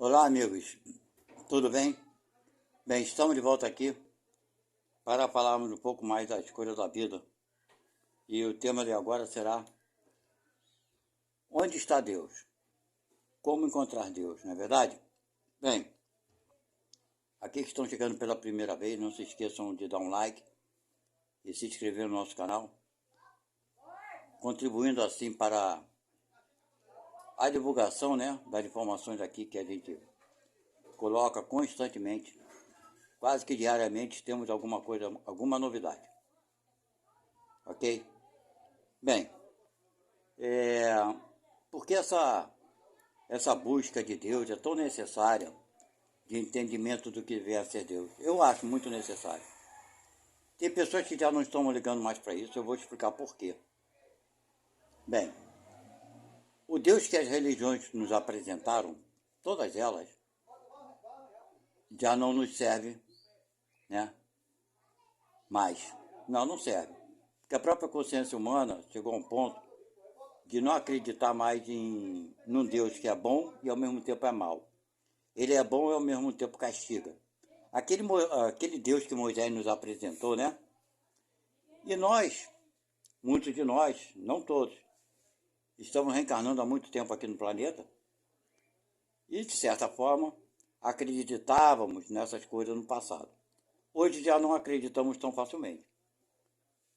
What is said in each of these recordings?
Olá, amigos, tudo bem? Bem, estamos de volta aqui para falarmos um pouco mais das coisas da vida. E o tema de agora será: onde está Deus? Como encontrar Deus, não é verdade? Bem, aqui que estão chegando pela primeira vez, não se esqueçam de dar um like e se inscrever no nosso canal, contribuindo assim para a divulgação, né, das informações aqui que a gente coloca constantemente. Quase que diariamente temos alguma coisa, alguma novidade. Ok? Bem, por que essa busca de Deus é tão necessária, de entendimento do que vier a ser Deus? Eu acho muito necessário. Tem pessoas que já não estão ligando mais para isso, eu vou te explicar por quê. Bem, o Deus que as religiões nos apresentaram, todas elas, já não nos serve, né? Mais. Não serve. Porque a própria consciência humana chegou a um ponto de não acreditar mais num Deus que é bom e ao mesmo tempo é mau. Ele é bom e ao mesmo tempo castiga. Aquele Deus que Moisés nos apresentou, né? E nós, muitos de nós, não todos, estamos reencarnando há muito tempo aqui no planeta e, de certa forma, acreditávamos nessas coisas no passado. Hoje já não acreditamos tão facilmente.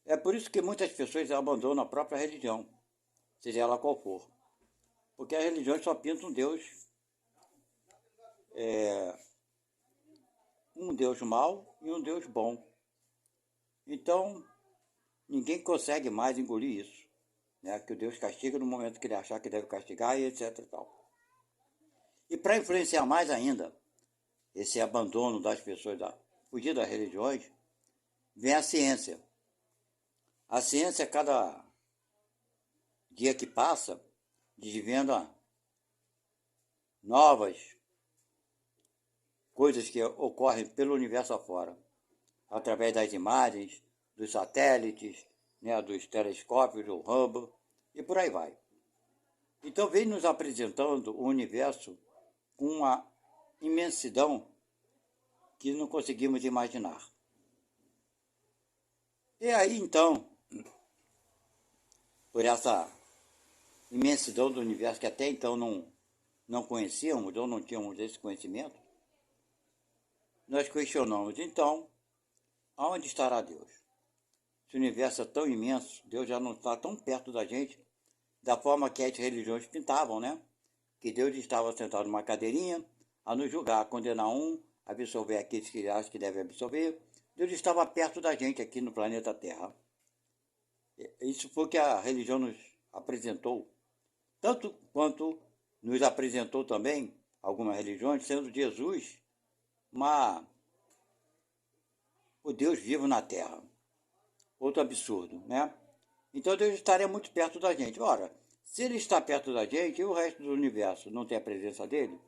É por isso que muitas pessoas abandonam a própria religião, seja ela qual for. Porque as religiões só pintam um Deus mau e um Deus bom. Então, ninguém consegue mais engolir isso, né? Que o Deus castiga no momento que ele achar que deve castigar e etc e tal. E para influenciar mais ainda esse abandono das pessoas, fugir das religiões, vem a ciência. A ciência, cada dia que passa, desvenda novas coisas que ocorrem pelo universo afora, através das imagens, dos satélites, né, dos telescópios, do Hubble, e por aí vai. Então vem nos apresentando o universo com uma imensidão que não conseguimos imaginar. E aí então, por essa imensidão do universo que até então não conhecíamos ou não tínhamos esse conhecimento, nós questionamos, então, aonde estará Deus? Se o universo é tão imenso, Deus já não está tão perto da gente, da forma que as religiões pintavam, né? Que Deus estava sentado numa cadeirinha a nos julgar, a condenar um, absorver aqueles que acha que deve absorver. Deus estava perto da gente aqui no planeta Terra. Isso foi o que a religião nos apresentou, tanto quanto nos apresentou também algumas religiões, sendo Jesus o Deus vivo na Terra. Outro absurdo, né? Então Deus estaria muito perto da gente. Ora, se ele está perto da gente e o resto do universo não tem a presença dele,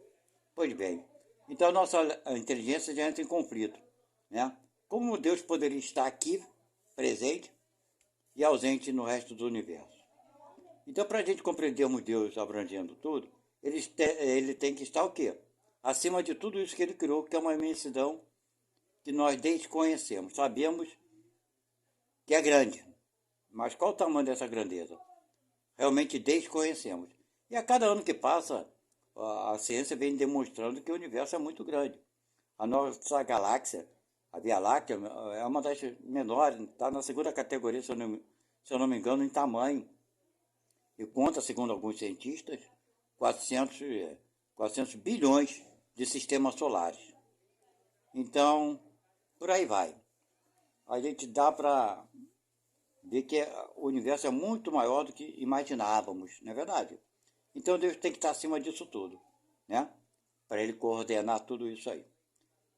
pois bem, então a nossa inteligência já entra em conflito, né? Como Deus poderia estar aqui, presente, e ausente no resto do universo? Então, para a gente compreendermos Deus abrangendo tudo, ele tem que estar o quê? Acima de tudo isso que ele criou, que é uma imensidão que nós desconhecemos. Sabemos que é grande, mas qual o tamanho dessa grandeza? Realmente desconhecemos. E a cada ano que passa, a ciência vem demonstrando que o universo é muito grande. A nossa galáxia, a Via Láctea, é uma das menores, está na segunda categoria, se eu não me engano, em tamanho. E conta, segundo alguns cientistas, 400 bilhões de sistemas solares. Então, por aí vai. A gente dá para ver que o universo é muito maior do que imaginávamos, não é verdade? Então Deus tem que estar acima disso tudo, né? Para ele coordenar tudo isso aí.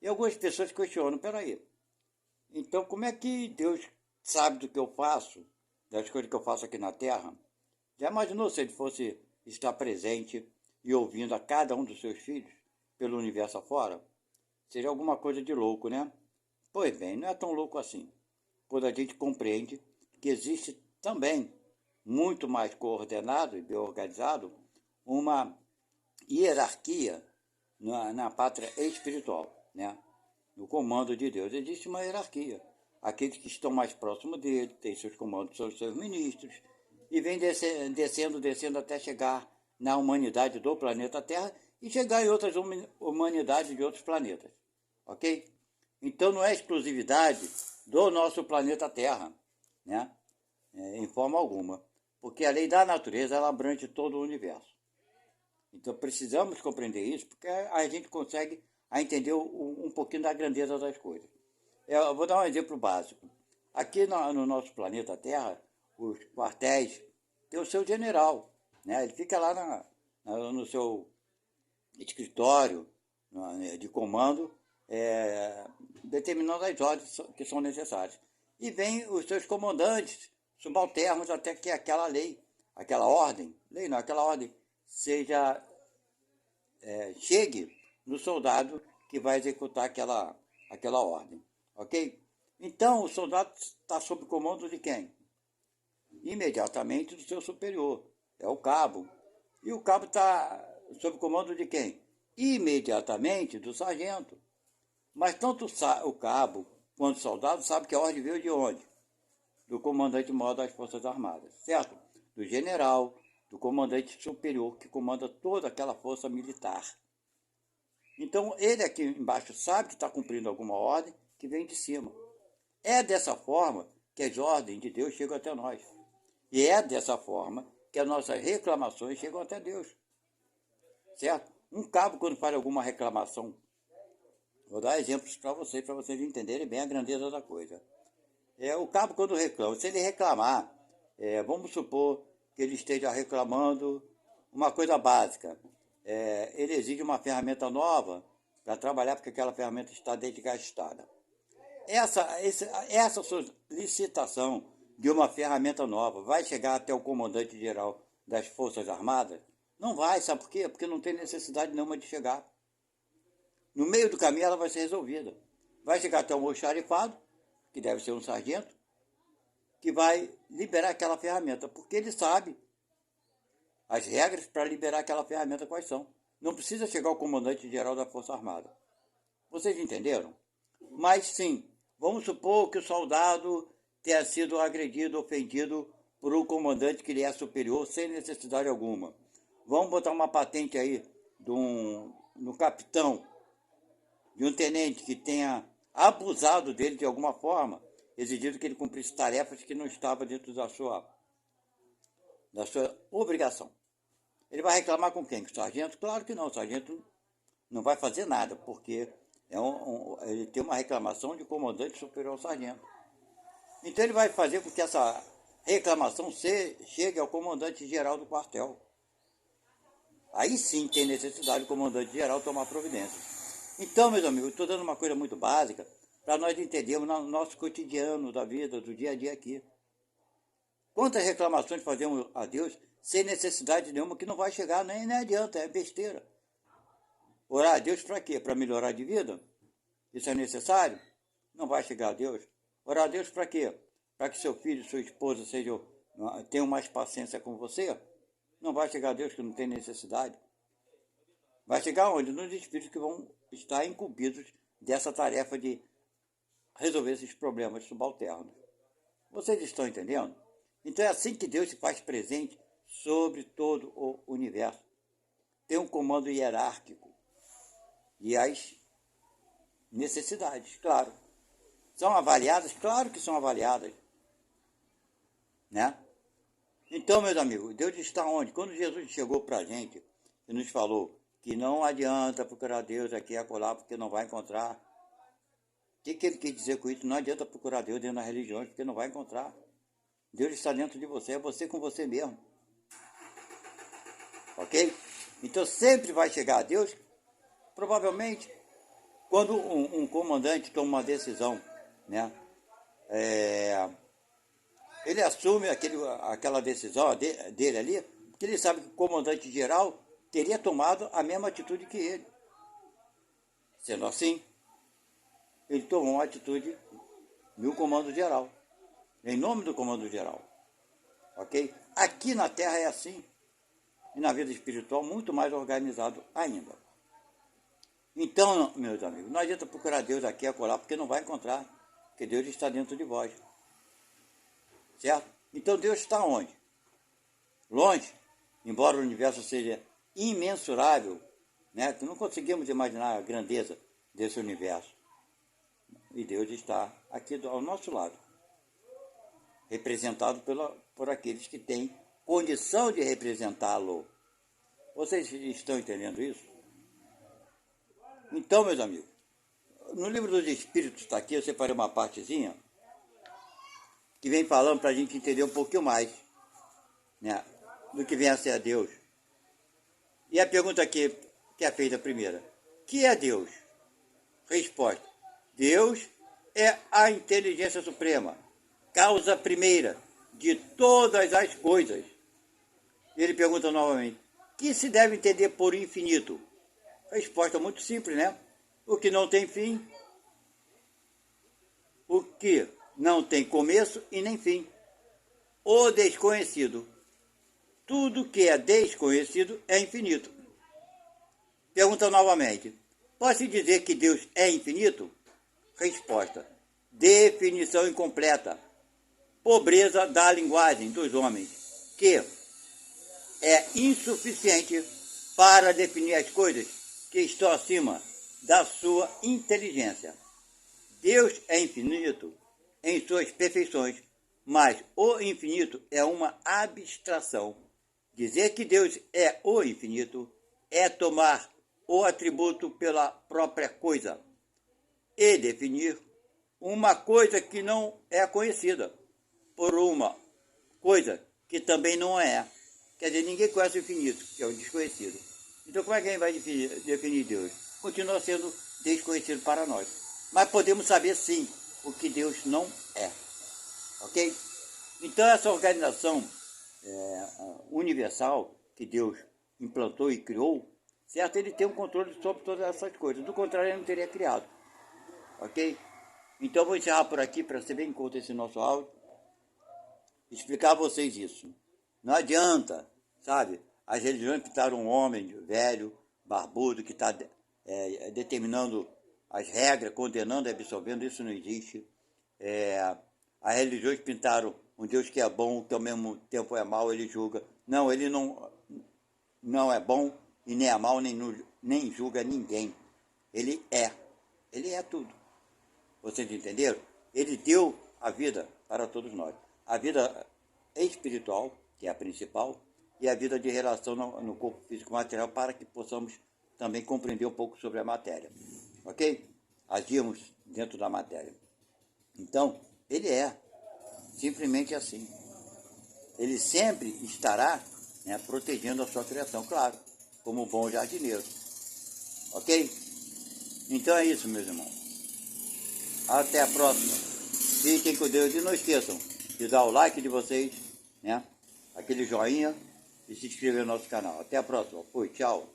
E algumas pessoas questionam, peraí, então como é que Deus sabe do que eu faço, das coisas que eu faço aqui na Terra? Já imaginou se ele fosse estar presente e ouvindo a cada um dos seus filhos pelo universo afora? Seria alguma coisa de louco, né? Pois bem, não é tão louco assim. Quando a gente compreende que existe também, muito mais coordenado e bem organizado, uma hierarquia na pátria espiritual, né? No comando de Deus. Existe uma hierarquia. Aqueles que estão mais próximos dele têm seus comandos sobre seus ministros e vem descendo até chegar na humanidade do planeta Terra e chegar em outras humanidades de outros planetas, ok? Então não é exclusividade do nosso planeta Terra, né? Em forma alguma, porque a lei da natureza ela abrange todo o universo. Então precisamos compreender isso, porque a gente consegue entender um pouquinho da grandeza das coisas. Eu vou dar um exemplo básico. Aqui no nosso planeta Terra, os quartéis têm o seu general, né? Ele fica lá no seu escritório de comando, determinando as ordens que são necessárias. E vem os seus comandantes subalternos até que aquela lei, aquela ordem, aquela ordem seja chegue no soldado que vai executar aquela ordem, ok? Então, o soldado está sob comando de quem? Imediatamente do seu superior, é o cabo. E o cabo está sob comando de quem? Imediatamente do sargento. Mas tanto o cabo quanto o soldado sabe que a ordem veio de onde? Do comandante-maior das Forças Armadas, certo? Do general, do comandante superior que comanda toda aquela força militar. Então, ele aqui embaixo sabe que está cumprindo alguma ordem que vem de cima. É dessa forma que as ordens de Deus chegam até nós. E é dessa forma que as nossas reclamações chegam até Deus. Certo? Um cabo, quando faz alguma reclamação, vou dar exemplos para vocês entenderem bem a grandeza da coisa. O cabo, quando reclama, se ele reclamar, vamos supor que ele esteja reclamando uma coisa básica. Ele exige uma ferramenta nova para trabalhar porque aquela ferramenta está desgastada. Essa solicitação de uma ferramenta nova vai chegar até o comandante-geral das Forças Armadas? Não vai, sabe por quê? Porque não tem necessidade nenhuma de chegar. No meio do caminho ela vai ser resolvida. Vai chegar até o almoxarifado, que deve ser um sargento, que vai liberar aquela ferramenta, porque ele sabe as regras para liberar aquela ferramenta quais são. Não precisa chegar ao comandante-geral da Força Armada. Vocês entenderam? Mas sim, vamos supor que o soldado tenha sido agredido, ofendido por um comandante que lhe é superior sem necessidade alguma. Vamos botar uma patente aí no capitão, de um tenente que tenha abusado dele de alguma forma, exigindo que ele cumprisse tarefas que não estavam dentro da sua obrigação. Ele vai reclamar com quem? Com o sargento? Claro que não, o sargento não vai fazer nada, porque ele tem uma reclamação de comandante superior ao sargento. Então ele vai fazer com que essa reclamação chegue ao comandante-geral do quartel. Aí sim tem necessidade do comandante-geral tomar providência. Então, meus amigos, estou dando uma coisa muito básica para nós entendermos no nosso cotidiano da vida, do dia a dia aqui. Quantas reclamações fazemos a Deus sem necessidade nenhuma que não vai chegar, nem adianta, é besteira. Orar a Deus para quê? Para melhorar de vida? Isso é necessário? Não vai chegar a Deus. Orar a Deus para quê? Para que seu filho e sua esposa tenham mais paciência com você? Não vai chegar a Deus que não tem necessidade. Vai chegar onde? Nos espíritos que vão estar incumbidos dessa tarefa de resolver esses problemas subalternos. Vocês estão entendendo? Então é assim que Deus se faz presente sobre todo o universo. Tem um comando hierárquico. E as necessidades, claro. São avaliadas? Claro que são avaliadas. Né? Então, meus amigos, Deus está onde? Quando Jesus chegou para a gente e nos falou que não adianta procurar Deus aqui e acolá, porque não vai encontrar. O que ele quis dizer com isso? Não adianta procurar Deus dentro das religiões, porque não vai encontrar. Deus está dentro de você, é você com você mesmo. Ok? Então sempre vai chegar a Deus, provavelmente, quando um comandante toma uma decisão, né? Ele assume aquela decisão dele ali, porque ele sabe que o comandante geral teria tomado a mesma atitude que ele. Sendo assim, ele tomou uma atitude no comando geral, em nome do comando geral. Ok? Aqui na Terra é assim, e na vida espiritual muito mais organizado ainda. Então, meus amigos, não adianta procurar Deus aqui e acolá, porque não vai encontrar, porque Deus está dentro de vós, certo? Então Deus está onde? Longe, embora o universo seja imensurável, né? Não conseguimos imaginar a grandeza desse universo. E Deus está aqui ao nosso lado, representado por aqueles que têm condição de representá-lo. Vocês estão entendendo isso? Então, meus amigos, no livro dos Espíritos está aqui, eu separei uma partezinha que vem falando para a gente entender um pouquinho mais, né, do que vem a ser Deus. E a pergunta aqui, que é feita primeira: que é Deus? Resposta: Deus é a inteligência suprema, causa primeira de todas as coisas. Ele pergunta novamente: que se deve entender por infinito? Resposta muito simples, né? O que não tem fim, o que não tem começo e nem fim. O desconhecido. Tudo que é desconhecido é infinito. Pergunta novamente: pode-se dizer que Deus é infinito? Resposta: definição incompleta. Pobreza da linguagem dos homens, que é insuficiente para definir as coisas que estão acima da sua inteligência. Deus é infinito em suas perfeições, mas o infinito é uma abstração. Dizer que Deus é o infinito é tomar o atributo pela própria coisa e definir uma coisa que não é conhecida por uma coisa que também não é. Quer dizer, ninguém conhece o infinito, que é o desconhecido. Então como é que a gente vai definir Deus? Continua sendo desconhecido para nós. Mas podemos saber sim o que Deus não é. Ok? Então essa organização universal que Deus implantou e criou, certo? Ele tem um controle sobre todas essas coisas. Do contrário, ele não teria criado. Ok? Então vou encerrar por aqui para ser bem curto esse nosso áudio. Explicar a vocês isso. Não adianta, sabe? As religiões pintaram um homem velho, barbudo, que está determinando as regras, condenando e absolvendo. Isso não existe. As religiões pintaram um Deus que é bom, que ao mesmo tempo é mau, ele julga. Não, ele não é bom e nem é mau, nem julga ninguém. Ele é tudo. Vocês entenderam? Ele deu a vida para todos nós. A vida espiritual, que é a principal, e a vida de relação no corpo físico material, para que possamos também compreender um pouco sobre a matéria. Ok? Agirmos dentro da matéria. Então, ele é simplesmente assim. Ele sempre estará, né, protegendo a sua criação, claro, como um bom jardineiro. Ok? Então é isso, meus irmãos. Até a próxima. Fiquem com Deus e não esqueçam de dar o like de vocês, né? Aquele joinha e se inscrever no nosso canal. Até a próxima. Fui, tchau.